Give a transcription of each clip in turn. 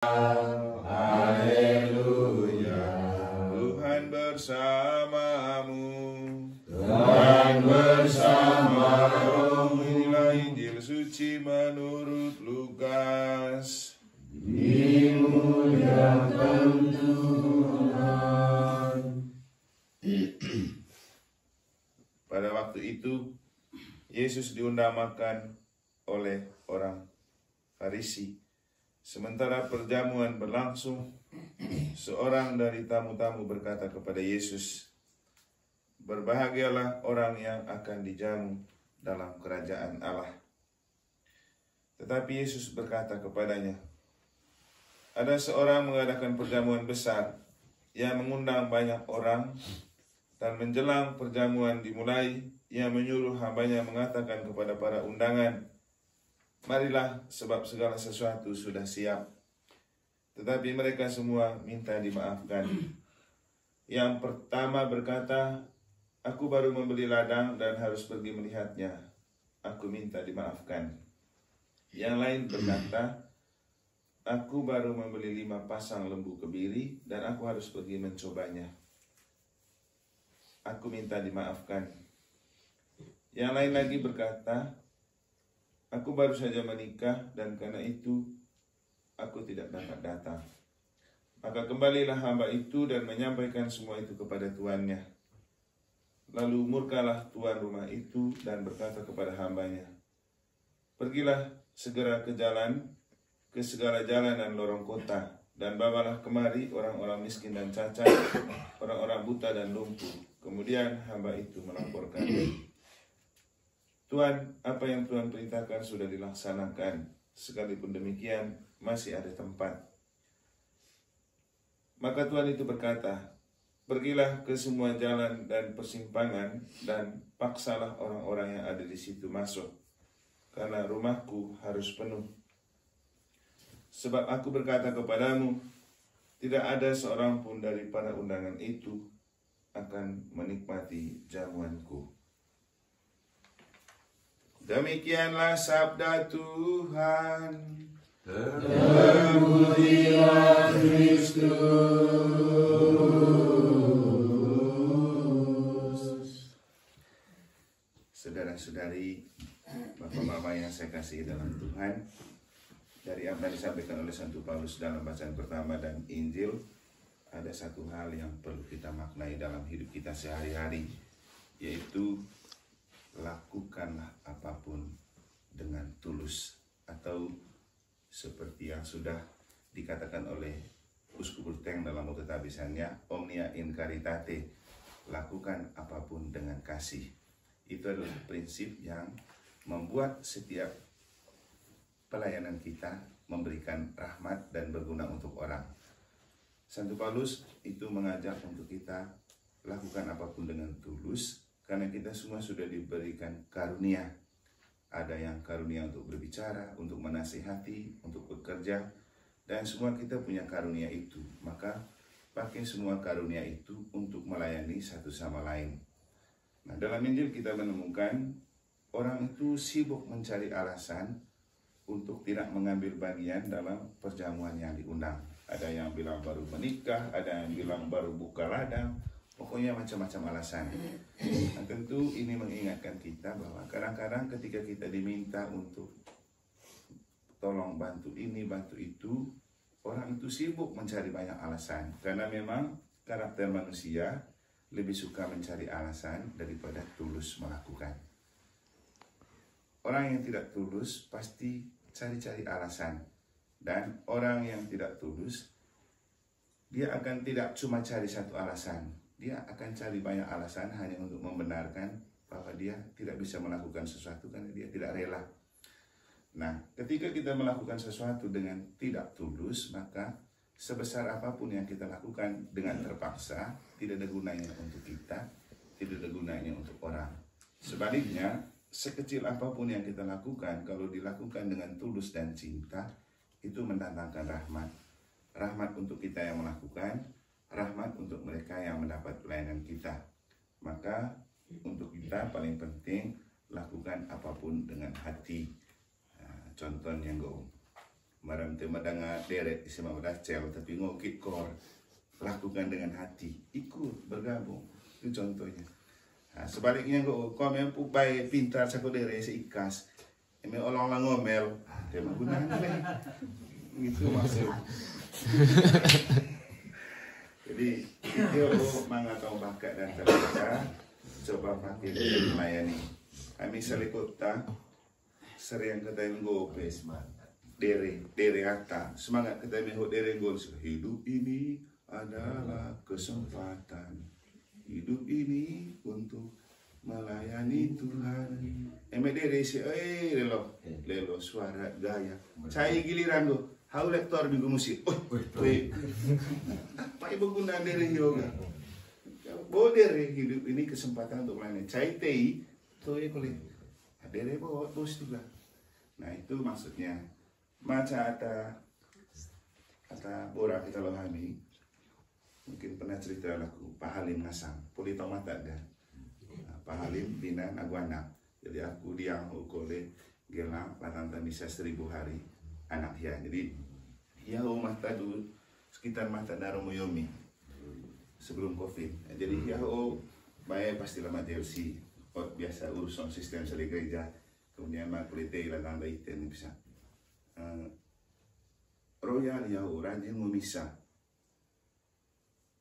Haleluya. Tuhan bersamamu. Tuhan bersamamu. Inilah Injil suci menurut Lukas. Dimuliakan Tuhan. Pada waktu itu, Yesus diundang makan oleh orang Farisi. Sementara perjamuan berlangsung, seorang dari tamu-tamu berkata kepada Yesus, "Berbahagialah orang yang akan dijamu dalam kerajaan Allah." Tetapi Yesus berkata kepadanya, "Ada seorang mengadakan perjamuan besar yang mengundang banyak orang, dan menjelang perjamuan dimulai, ia menyuruh hambanya mengatakan kepada para undangan, 'Marilah, sebab segala sesuatu sudah siap.' Tetapi mereka semua minta dimaafkan. Yang pertama berkata, 'Aku baru membeli ladang dan harus pergi melihatnya. Aku minta dimaafkan.' Yang lain berkata, 'Aku baru membeli 5 pasang lembu kebiri dan aku harus pergi mencobanya. Aku minta dimaafkan.' Yang lain lagi berkata, 'Aku baru saja menikah dan karena itu aku tidak dapat datang.' Maka kembalilah hamba itu dan menyampaikan semua itu kepada tuannya. Lalu murkalah tuan rumah itu dan berkata kepada hambanya, 'Pergilah segera ke segala jalan dan lorong kota, dan bawalah kemari orang-orang miskin dan cacat, orang-orang buta dan lumpuh.' Kemudian hamba itu melaporkan, 'Tuan, apa yang Tuhan perintahkan sudah dilaksanakan. Sekalipun demikian, masih ada tempat.' Maka Tuhan itu berkata, 'Pergilah ke semua jalan dan persimpangan dan paksalah orang-orang yang ada di situ masuk, karena rumahku harus penuh. Sebab aku berkata kepadamu, tidak ada seorang pun dari para undangan itu akan menikmati jamuanku.'" Demikianlah sabda Tuhan. Terpujilah Kristus. Saudara-saudari, bapak-bapak yang saya kasihi dalam Tuhan, dari apa yang disampaikan oleh Santo Paulus dalam bacaan pertama dan Injil, ada satu hal yang perlu kita maknai dalam hidup kita sehari-hari, yaitu lakukanlah apapun dengan tulus, atau seperti yang sudah dikatakan oleh Uskup Ruteng dalam waktu tabisannya, omnia in caritate, lakukan apapun dengan kasih. Itu adalah prinsip yang membuat setiap pelayanan kita memberikan rahmat dan berguna untuk orang. Santo Paulus itu mengajak untuk kita lakukan apapun dengan tulus, karena kita semua sudah diberikan karunia. Ada yang karunia untuk berbicara, untuk menasihati, untuk bekerja, dan semua kita punya karunia itu. Maka pakai semua karunia itu untuk melayani satu sama lain. Nah, dalam Injil kita menemukan orang itu sibuk mencari alasan untuk tidak mengambil bagian dalam perjamuan yang diundang. Ada yang bilang baru menikah, ada yang bilang baru buka ladang, pokoknya macam-macam alasan. Nah, tentu ini mengingatkan kita bahwa kadang-kadang ketika kita diminta untuk tolong bantu ini, bantu itu, orang itu sibuk mencari banyak alasan. Karena memang karakter manusia lebih suka mencari alasan daripada tulus melakukan. Orang yang tidak tulus pasti cari-cari alasan. Dan orang yang tidak tulus, dia akan tidak cuma cari satu alasan. Dia akan cari banyak alasan hanya untuk membenarkan bahwa dia tidak bisa melakukan sesuatu karena dia tidak rela. Nah, ketika kita melakukan sesuatu dengan tidak tulus, maka sebesar apapun yang kita lakukan dengan terpaksa, tidak ada gunanya untuk kita, tidak ada gunanya untuk orang. Sebaliknya, sekecil apapun yang kita lakukan, kalau dilakukan dengan tulus dan cinta, itu mendatangkan rahmat. Rahmat untuk kita yang melakukan, rahmat untuk mereka yang mendapat pelayanan kita. Maka untuk kita paling penting lakukan apapun dengan hati. Contohnya maram tema danga deret isema madacel tapi ngokit kor lakukan dengan hati, ikut bergabung, itu contohnya. Nah, sebaliknya kok memang baik pintar sakodere seikas, emang orang ngomel, dia menggunakan gitu maksud. Jadi dia mengatau bakat dan terbiasa, coba pakai dari melayani. Kami selikota sering kata ngopes, dere kata semangat kata mehut dere goals, hidup ini adalah kesempatan, hidup ini untuk melayani Tuhan. Dere si lelo suara gaya, cai giliran lo, hau lektor minggu musik, apa ibu guna dere yoga? Bawa dere hidup ini kesempatan untuk melayani, cai tei, tuh boleh, dere bawa bos juga. Nah itu maksudnya, macam ada borak kita lohami. Mungkin pernah cerita laku Pak Halim Ngasang, Polito Mata kan. Nah, Pak Halim bina aku anak. Jadi aku diang ukole gelang patanta bisa 1000 hari anak ya. Jadi ya mata dulu sekitar mata Daromoyomi sebelum Covid. Jadi ya baik pasti lama DLC. Biasa urusan sistem seli gereja. Kemudian makulite ilang tanda iten bisa. Royal ya rajin memisah.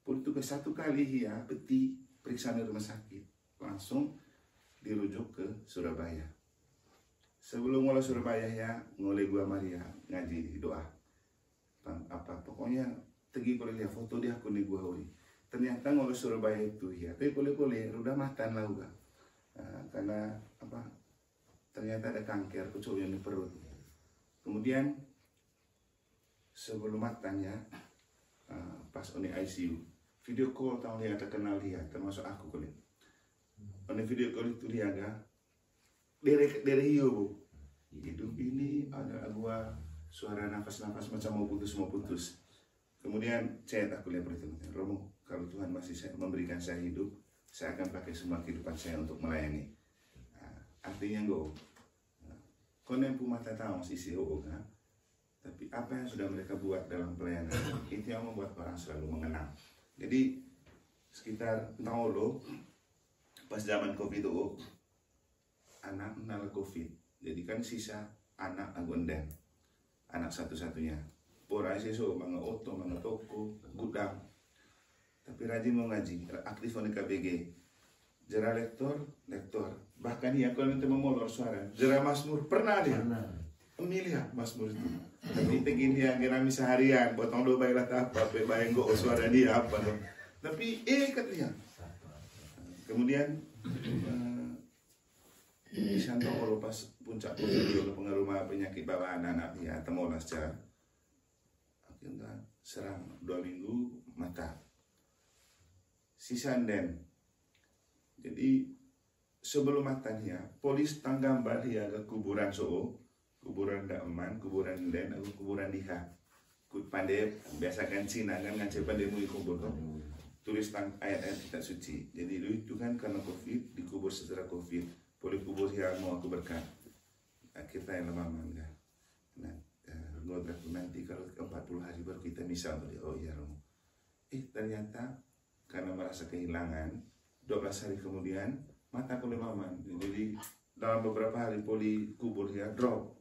Itu ke satu kali ya peti periksa di rumah sakit langsung dirujuk ke Surabaya. Sebelum mulai Surabaya ya ngoleh gua Maria ngaji doa apa pokoknya tegi boleh lihat foto dia aku nih gua ori. Ternyata ngoleh Surabaya itu ya tapi boleh udah matan lah juga karena apa ternyata ada kanker kecuali di perut. Kemudian sebelum matanya pas oni ICU video call tahu lihat terkenal dia termasuk aku kulit. Pada video call itu dia agak dari hiu hidup ini ada gua suara nafas-nafas macam mau putus. Kemudian chat aku lihat itu Romo kalau Tuhan masih memberikan saya hidup saya akan pakai semua kehidupan saya untuk melayani. Nah, artinya konempu mata tahu sisi kan. Tapi apa yang sudah mereka buat dalam pelayanan itu yang membuat orang selalu mengenang. Jadi sekitar tahun lo pas zaman Covid itu anak mengenal Covid. Jadi kan sisa anak agunden, anak satu-satunya. Pora seso mga oto, mga toko, gudang. Tapi rajin mau ngaji, aktif di KBG. Jera lektor. Bahkan dia kalau nanti memolor suara, jera Mazmur pernah dia. Miliar Mazmur itu. Tapi pengen dia ngerami seharian, potong do bayar apa, bayang go suara dia apa dong. Tapi katanya. Kemudian di sana kalau pas puncak COVID pengaruh penyakit bawaan anak dia temolah secara akhirnya serang 2 minggu mata. Sisanden. Jadi sebelum matanya, polis tanggambar dia ke kuburan kuburan Daeman, kuburan Den, atau kuburan Diha. Kut pandai biasa kan Cina kan ngancep pandai mui kubur kan. Tulis ayat-ayat kitab suci. Jadi itu kan karena Covid dikubur setelah Covid. Boleh kubur yang mau aku berkat. Kita yang lama mangga. Nah, nanti kalau 40 hari baru kita misal oh iya Romo. Ternyata karena merasa kehilangan 12 hari kemudian mata boleh maman. Jadi dalam beberapa hari poli kubur ya drop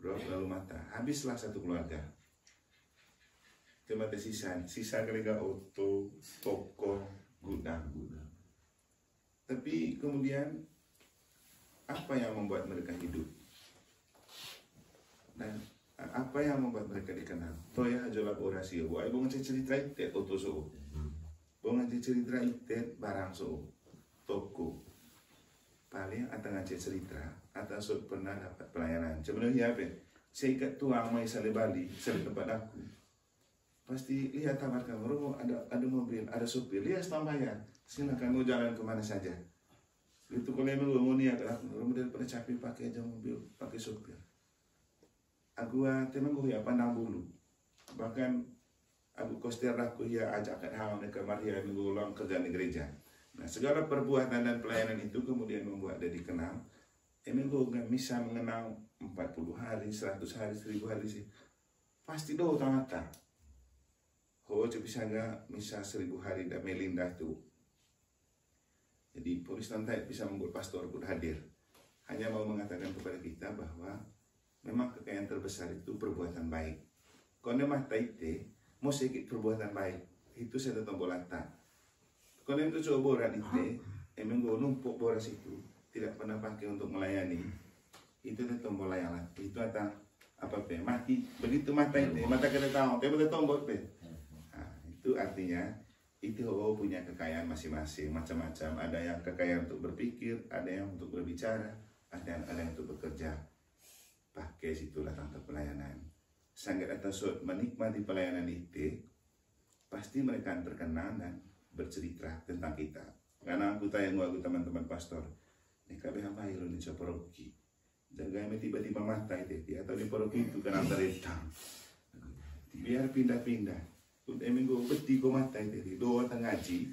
lalu mata habislah satu keluarga. Cuma sisa keluarga auto toko gudang. Tapi kemudian apa yang membuat mereka hidup dan apa yang membuat mereka dikenal? Toh ya aja laborasi bu ibu ngaji cerita itu auto so bu ngaji cerita itu barang so toko paling atau ngaji cerita atau pernah dapat pelayanan. Sebenarnya apa? Saya ikat tuang mai sale Bali, sale tempat aku. Pasti lihat tamat kamu, ada mobil, ada sopir, lihat tambahan. Silakan mau jalan kemana saja. Itu kalau emang gue mau niat aku, daripada capek pakai aja mobil, pakai sopir. Aku teman gue ya pandang bulu. Bahkan aku koster aku ya ajak ke hal mereka Maria minggu ulang kerja di gereja. Nah segala perbuatan dan pelayanan itu kemudian membuat dia dikenal. Emang gue gak bisa mengenal 40 hari, 100 hari, 1000 hari sih. pasti do tamata. Bisa nggak misa 1000 hari dan Melinda tuh. Jadi polis nanti bisa membuat pastor pun hadir. Hanya mau mengatakan kepada kita bahwa memang kekayaan terbesar itu perbuatan baik. Kalau mata itu mau sedikit perbuatan baik, itu saya tombol lata. Kalau itu coba boran itu, emang gue numpuk boras itu tidak pernah pakai untuk melayani. Itu tombol layanan. Itu apa mati. Begitu mata itu, mata kita tahu, kita tombol itu. Itu artinya itu punya kekayaan masing-masing macam-macam. Ada yang kekayaan untuk berpikir, ada yang untuk berbicara, ada yang untuk bekerja. Pakai situlah tentang pelayanan. Sangat atas menikmati pelayanan itu, pasti mereka akan terkenal dan bercerita tentang kita. Karena aku teman-teman pastor, ini kabeh apa yang di paroki. Jaga tiba-tiba mata itu atau di paroki itu kan teretang. Biar pindah-pindah. Minggu beti ko mata itu, doa ngaji.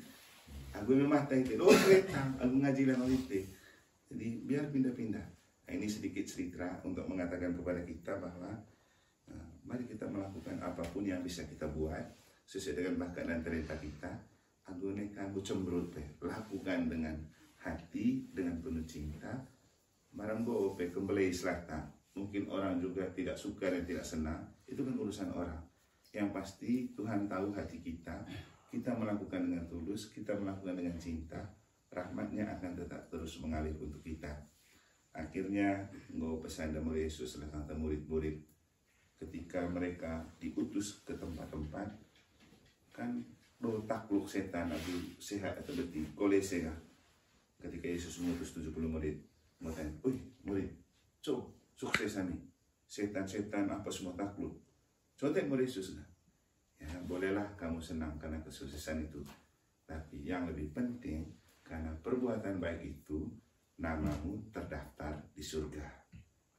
Aku mata itu, doa kereta, aku ngaji dan itu. Jadi biar pindah-pindah. Nah, ini sedikit cerita untuk mengatakan kepada kita bahwa mari kita melakukan apapun yang bisa kita buat sesuai dengan bakat dan talenta kita. Aku nekan cemberut, lakukan dengan hati, dengan penuh cinta. Barang go kembali selatan. Mungkin orang juga tidak suka dan tidak senang. Itu kan urusan orang. Yang pasti Tuhan tahu hati kita. Kita melakukan dengan tulus, kita melakukan dengan cinta, rahmatnya akan tetap terus mengalir untuk kita. Akhirnya ngau pesan dari Yesus tentang murid-murid ketika mereka diutus ke tempat-tempat, kan do takluk setan atau sehat atau beti kolese ya. Ketika Yesus mengutus 70 murid, mengatakan, murid, sukses nih, setan-setan apa semua takluk. Contoh murid Yesus, ya bolehlah kamu senang karena kesuksesan itu, tapi yang lebih penting karena perbuatan baik itu namamu terdaftar di surga.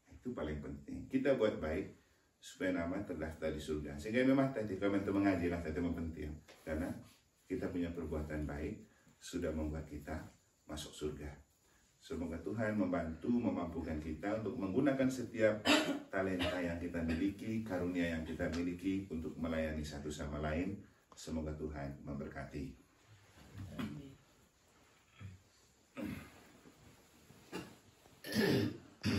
Itu paling penting. Kita buat baik supaya nama terdaftar di surga. Sehingga memang tadi kalau kita mengaji lah tadi penting karena kita punya perbuatan baik sudah membuat kita masuk surga. Semoga Tuhan membantu, memampukan kita untuk menggunakan setiap talenta yang kita miliki, karunia yang kita miliki untuk melayani satu sama lain. Semoga Tuhan memberkati.